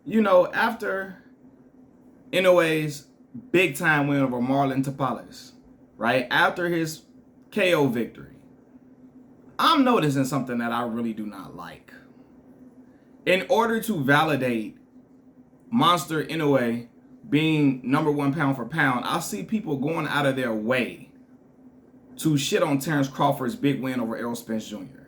After Inoue's big time win over Marlon Tapales, right? After his KO victory, I'm noticing something that I really do not like. In order to validate Monster Inoue being number one pound for pound, I see people going out of their way to shit on Terence Crawford's big win over Errol Spence Jr.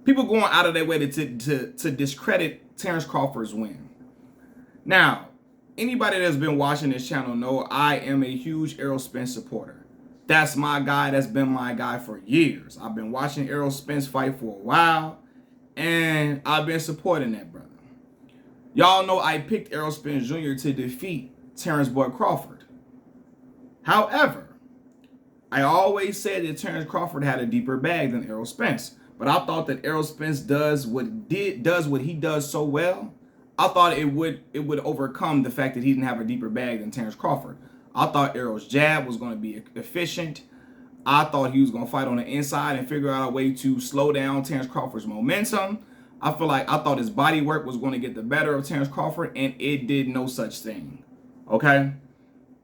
People going out of their way to discredit Terence Crawford's win. Now, anybody that's been watching this channel know I am a huge Errol Spence supporter. That's my guy. That's been my guy for years. I've been watching Errol Spence fight for a while, and I've been supporting that brother. Y'all know I picked Errol Spence Jr. to defeat Terence Boy Crawford. However, I always said that Terence Crawford had a deeper bag than Errol Spence, but I thought that Errol Spence does what he does so well. I thought it would overcome the fact that he didn't have a deeper bag than Terence Crawford. I thought Errol's jab was going to be efficient. I thought he was going to fight on the inside and figure out a way to slow down Terence Crawford's momentum. I thought his body work was going to get the better of Terence Crawford, and it did no such thing. Okay?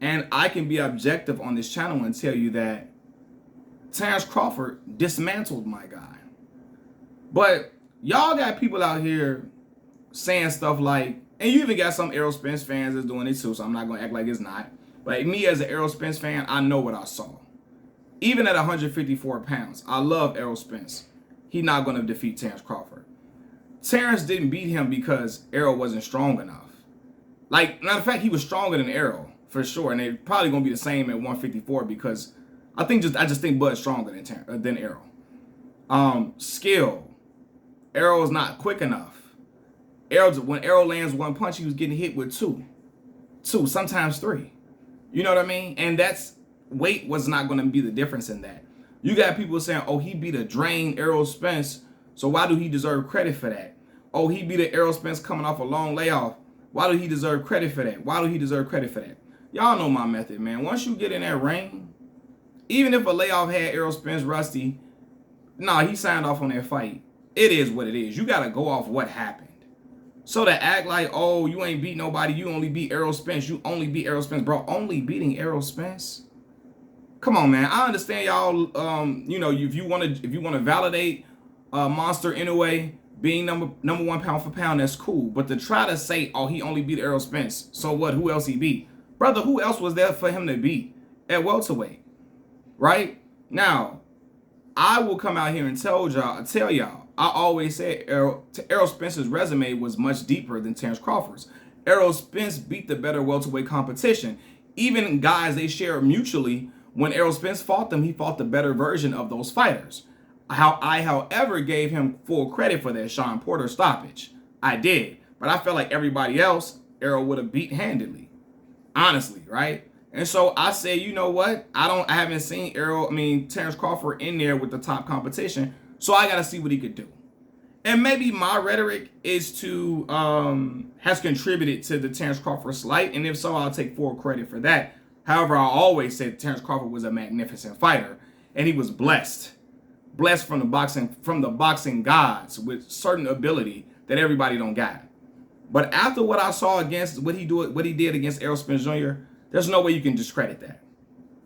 And I can be objective on this channel and tell you that Terence Crawford dismantled my guy. But y'all got people out here saying stuff like, and you even got some Errol Spence fans that's doing it too, so I'm not going to act like it's not. But me as an Errol Spence fan, I know what I saw. Even at 154 pounds, I love Errol Spence. He's not going to defeat Terence Crawford. Terence didn't beat him because Errol wasn't strong enough. Like, matter of fact, he was stronger than Errol, for sure. And they're probably going to be the same at 154 because I just think Bud's stronger than Errol. Skill. Errol is not quick enough. When Errol lands one punch, he was getting hit with two, sometimes three. You know what I mean? And weight was not going to be the difference in that. You got people saying, oh, he beat a drained Errol Spence, so why do he deserve credit for that? Oh, he beat an Errol Spence coming off a long layoff. Why do he deserve credit for that? Why do he deserve credit for that? Y'all know my method, man. Once you get in that ring, even if a layoff had Errol Spence rusty, he signed off on that fight. It is what it is. You got to go off what happened. So to act like, oh, you ain't beat nobody, you only beat Errol Spence, you only beat Errol Spence, bro, only beating Errol Spence? Come on, man. I understand y'all, if you want to validate Monster Inoue being number one pound for pound, that's cool. But to try to say, oh, he only beat Errol Spence, so what? Who else he beat? Brother, who else was there for him to beat at welterweight? Right? Now, I will come out here and tell y'all, I always said Errol Spence's resume was much deeper than Terence Crawford's. Errol Spence beat the better welterweight competition. Even guys they share mutually, when Errol Spence fought them, he fought the better version of those fighters. However, gave him full credit for that Sean Porter stoppage. I did. But I felt like everybody else, Errol would have beat handedly. Honestly, right? And so I say, you know what? I haven't seen Terence Crawford in there with the top competition. So I got to see what he could do. And maybe my rhetoric has contributed to the Terence Crawford slight. And if so, I'll take full credit for that. However, I always said Terence Crawford was a magnificent fighter. And he was blessed from the boxing gods with certain ability that everybody don't got. But after what I saw against what he did against Errol Spence Jr., there's no way you can discredit that.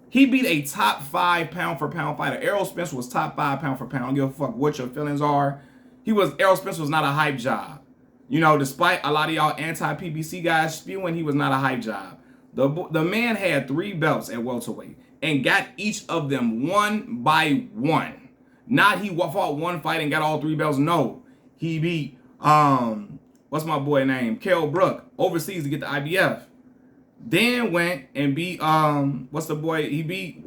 He beat a top 5 pound for pound fighter. Errol Spence was top 5 pound for pound. I don't give a fuck what your feelings are. Errol Spence was not a hype job. Despite a lot of y'all anti-PBC guys spewing, he was not a hype job. The man had 3 belts at welterweight and got each of them one by one. Not he fought one fight and got all 3 belts. No, he beat what's my boy name? Kell Brook overseas to get the IBF. Then went and beat what's the boy? He beat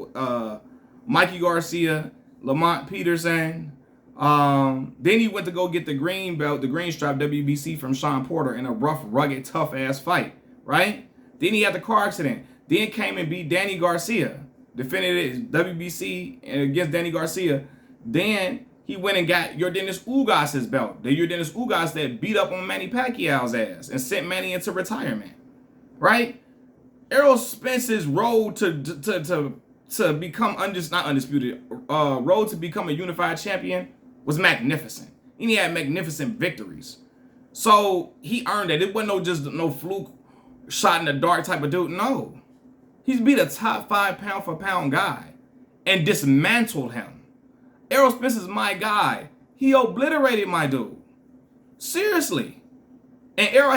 Mikey Garcia, Lamont Peterson. Then he went to go get the green belt, the green stripe WBC from Sean Porter in a rough, rugged, tough ass fight, right? Then he had the car accident. Then came and beat Danny Garcia, defended his WBC against Danny Garcia. Then he went and got Yordenis Ugas' belt, the Yordenis Ugas that beat up on Manny Pacquiao's ass and sent Manny into retirement, right? Errol Spence's road to become not undisputed, road to become a unified champion was magnificent. And he had magnificent victories. So he earned it. It wasn't no fluke shot in the dark type of dude. No. He's beat a top 5 pound for pound guy and dismantled him. Errol Spence is my guy. He obliterated my dude. Seriously. And Errol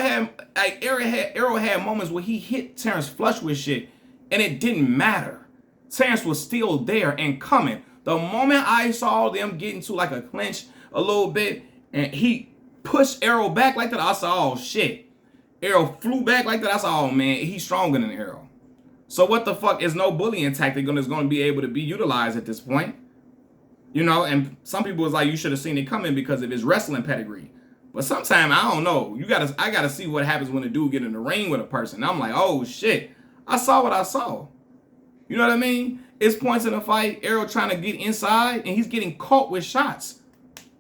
had moments where he hit Terence flush with shit and it didn't matter. Terence was still there and coming. The moment I saw them get into like a clinch a little bit and he pushed Errol back like that, I saw, oh shit. Errol flew back like that. I saw, oh man, he's stronger than Errol. So what the fuck is no bullying tactic that's going to be able to be utilized at this point? You know, and some people was like, you should have seen it coming because of his wrestling pedigree. But sometimes, I don't know. I gotta see what happens when a dude get in the ring with a person. I'm like, oh shit, I saw what I saw. You know what I mean? It's points in the fight, Errol trying to get inside, and he's getting caught with shots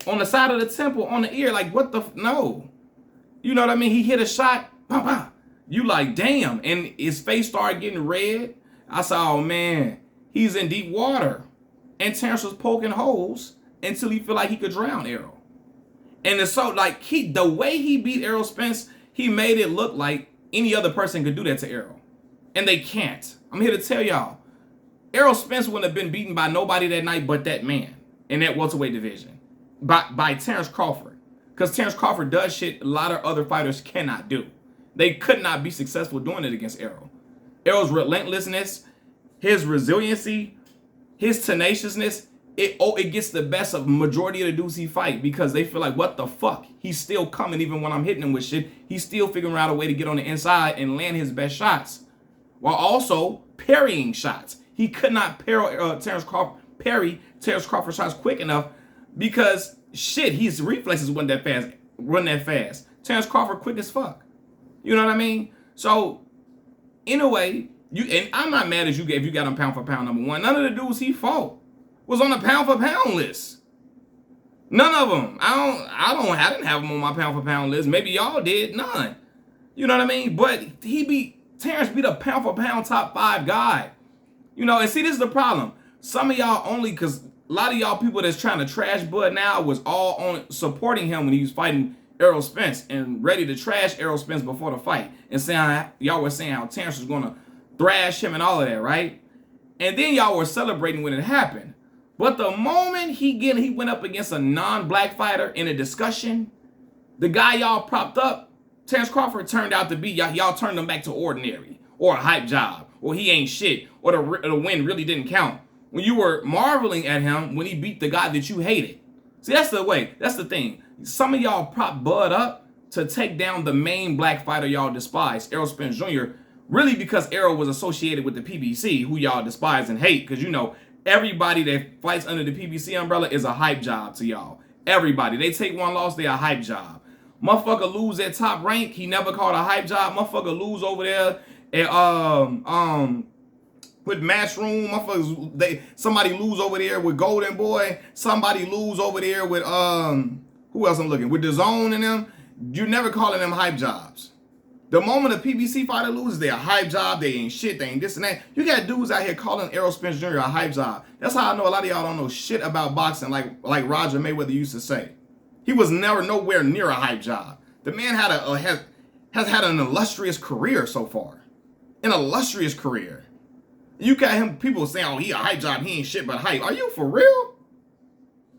on the side of the temple, on the ear. Like, what the, no. You know what I mean? He hit a shot, bah, bah. You like, damn. And his face started getting red. I said, oh man, he's in deep water. And Terence was poking holes until he felt like he could drown Errol. And it's so, like, the way he beat Errol Spence, he made it look like any other person could do that to Errol. And they can't. I'm here to tell y'all, Errol Spence wouldn't have been beaten by nobody that night but that man in that welterweight division. By Terence Crawford. Because Terence Crawford does shit a lot of other fighters cannot do. They could not be successful doing it against Errol. Errol's relentlessness, his resiliency, his tenaciousness, it gets the best of majority of the dudes he fight because they feel like, what the fuck? He's still coming even when I'm hitting him with shit. He's still figuring out a way to get on the inside and land his best shots while also parrying shots. He could not parry Terence Crawford's shots quick enough because shit, his reflexes wasn't that fast. Terence Crawford quick as fuck. You know what I mean? So, in a way, and I'm not mad at you if you got him pound for pound number one. None of the dudes he fought was on the pound for pound list. None of them. I didn't have him on my pound for pound list. Maybe y'all did. None. You know what I mean? But Terence beat a pound for pound top 5 guy. You know, and see, this is the problem. Some of y'all only, because a lot of y'all people that's trying to trash Bud now was all on supporting him when he was fighting Errol Spence and ready to trash Errol Spence before the fight and saying y'all were saying how Terence was going to thrash him and all of that, right? And then y'all were celebrating when it happened. But the moment he went up against a non-black fighter in a discussion, the guy y'all propped up, Terence Crawford, turned out to be, y'all turned him back to ordinary or a hype job or he ain't shit or the win really didn't count. When you were marveling at him when he beat the guy that you hated. See, that's the way. That's the thing. Some of y'all prop Bud up to take down the main black fighter y'all despise, Errol Spence Jr., really because Errol was associated with the PBC, who y'all despise and hate, because you know, everybody that fights under the PBC umbrella is a hype job to y'all. Everybody. They take one loss, they a hype job. Motherfucker lose at top rank, he never called a hype job. Motherfucker lose over there at, with Matchroom, motherfuckers, somebody lose over there with Golden Boy, somebody lose over there with, who else I'm looking, with The Zone and them. You never calling them hype jobs. The moment a PBC fighter loses, they a hype job, they ain't shit, they ain't this and that. You got dudes out here calling Errol Spence Jr. a hype job. That's how I know a lot of y'all don't know shit about boxing like Roger Mayweather used to say. He was never nowhere near a hype job. The man has had an illustrious career so far. An illustrious career. You got him, people saying, oh, he a hype job, he ain't shit but hype. Are you for real?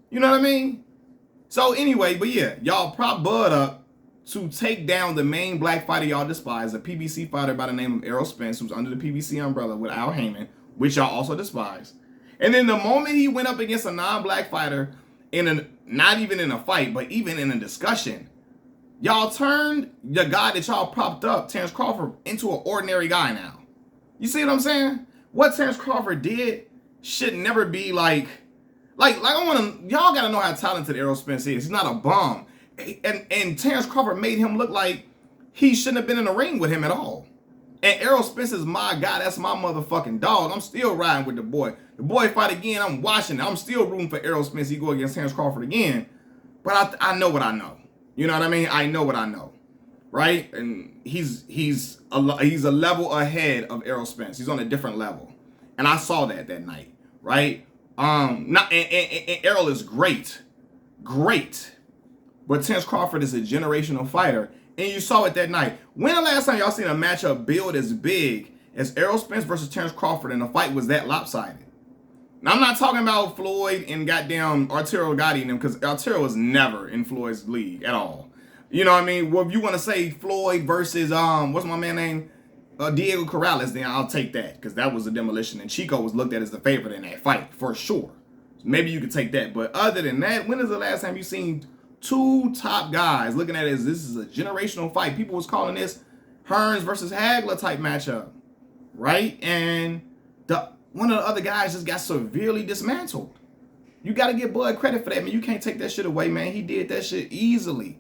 You know what I mean? So anyway, but yeah, y'all prop Bud up to take down the main black fighter y'all despise, a PBC fighter by the name of Errol Spence, who's under the PBC umbrella with Al Heyman, which y'all also despise. And then the moment he went up against a non-black fighter, not even in a fight, but even in a discussion, y'all turned the guy that y'all propped up, Terence Crawford, into an ordinary guy now. You see what I'm saying? What Terence Crawford did should never be y'all gotta know how talented Errol Spence is. He's not a bum. And Terence Crawford made him look like he shouldn't have been in the ring with him at all. And Errol Spence is my guy. That's my motherfucking dog. I'm still riding with the boy. The boy fight again. I'm watching it. I'm still rooting for Errol Spence. He go against Terence Crawford again. But I know what I know. You know what I mean? I know what I know. Right? And he's a level ahead of Errol Spence. He's on a different level. And I saw that night. Right? And Errol is great. Great. But Terence Crawford is a generational fighter, and you saw it that night. When the last time y'all seen a matchup build as big as Errol Spence versus Terence Crawford, and the fight was that lopsided? Now, I'm not talking about Floyd and goddamn Arturo Gotti and them, because Arturo was never in Floyd's league at all. You know what I mean? Well, if you want to say Floyd versus, what's my man name? Diego Corrales, then I'll take that, because that was a demolition, and Chico was looked at as the favorite in that fight, for sure. So maybe you could take that. But other than that, when is the last time you seen two top guys looking at it as this is a generational fight? People was calling this Hearns versus Hagler type matchup, right? And one of the other guys just got severely dismantled. You got to give Bud credit for that, man. You can't take that shit away, man. He did that shit easily.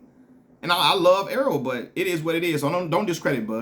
And I love Errol, but it is what it is. So don't discredit Bud.